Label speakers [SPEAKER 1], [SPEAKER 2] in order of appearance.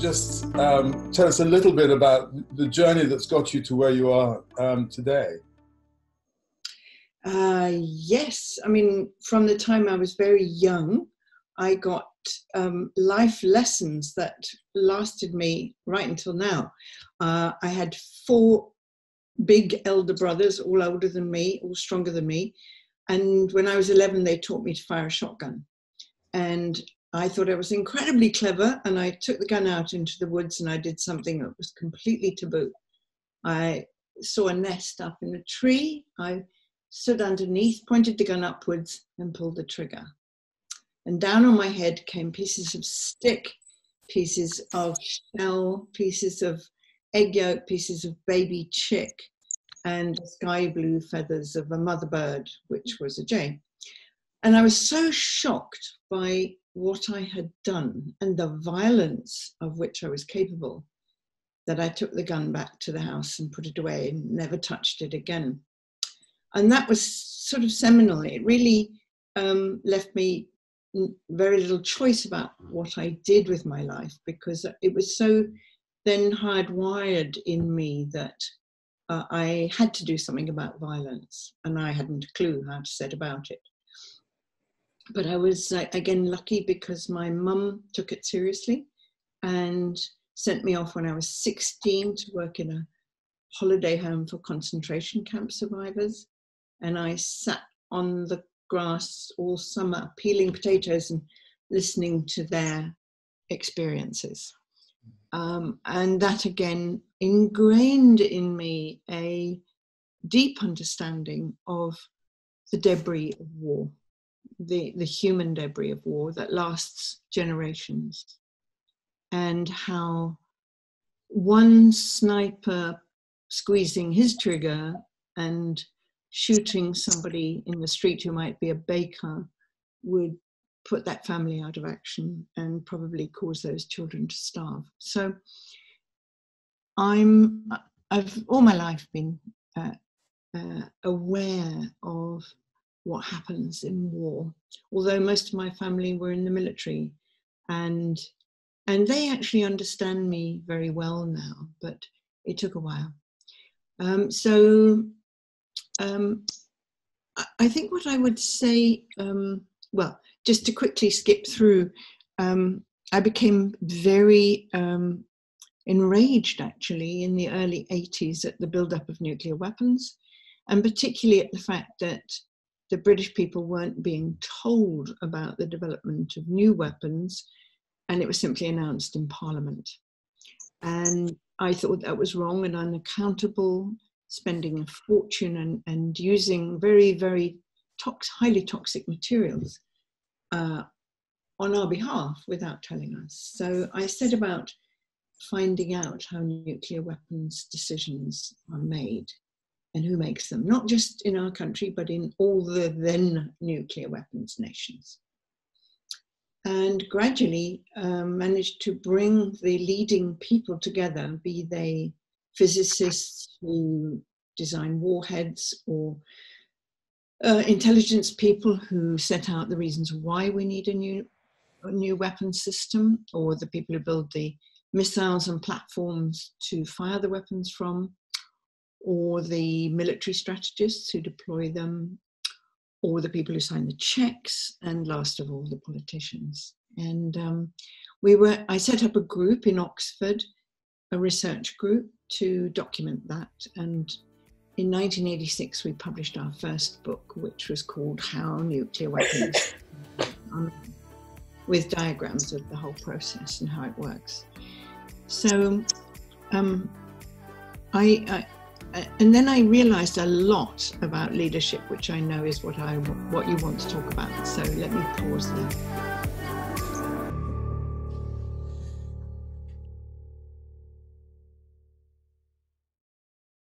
[SPEAKER 1] just tell us a little bit about the journey that's got you to where you are today?
[SPEAKER 2] Yes, I mean, from the time I was very young, I got life lessons that lasted me right until now. I had 4 big elder brothers, all older than me, all stronger than me. And when I was 11, they taught me to fire a shotgun. And I thought I was incredibly clever, and I took the gun out into the woods and I did something that was completely taboo. I saw a nest up in a tree. I stood underneath, pointed the gun upwards and pulled the trigger. And down on my head came pieces of stick, pieces of shell, pieces of egg yolk, pieces of baby chick, and sky blue feathers of a mother bird, which was a jay. And I was so shocked by what I had done and the violence of which I was capable that I took the gun back to the house and put it away and never touched it again. And that was sort of seminal. It really left me very little choice about what I did with my life, because it was so then hardwired in me that I had to do something about violence, and I hadn't a clue how to set about it. But I was, again, lucky because my mum took it seriously and sent me off when I was 16 to work in a holiday home for concentration camp survivors. And I sat on the grass all summer peeling potatoes and listening to their experiences. And that again ingrained in me a deep understanding of the debris of war, the human debris of war that lasts generations, and how one sniper squeezing his trigger and shooting somebody in the street who might be a baker would put that family out of action and probably cause those children to starve. So I've all my life been aware of what happens in war, although most of my family were in the military, and they actually understand me very well now, but it took a while. I think what I would say, well, just to quickly skip through, I became very enraged actually in the early 80s at the buildup of nuclear weapons, and particularly at the fact that the British people weren't being told about the development of new weapons, and it was simply announced in Parliament. And I thought that was wrong and unaccountable, spending a fortune and using very, very highly toxic materials on our behalf without telling us. So I set about finding out how nuclear weapons decisions are made and who makes them, not just in our country, but in all the then nuclear weapons nations. And gradually managed to bring the leading people together, be they physicists who design warheads or intelligence people who set out the reasons why we need a new weapons system, or the people who build the missiles and platforms to fire the weapons from, or the military strategists who deploy them, or the people who sign the checks, and last of all, the politicians. And I set up a group in Oxford, a research group, to document that. And in 1986, we published our first book, which was called How Nuclear Weapons, with diagrams of the whole process and how it works. So and then I realized a lot about leadership, which I know is what you want to talk about. So let me pause there.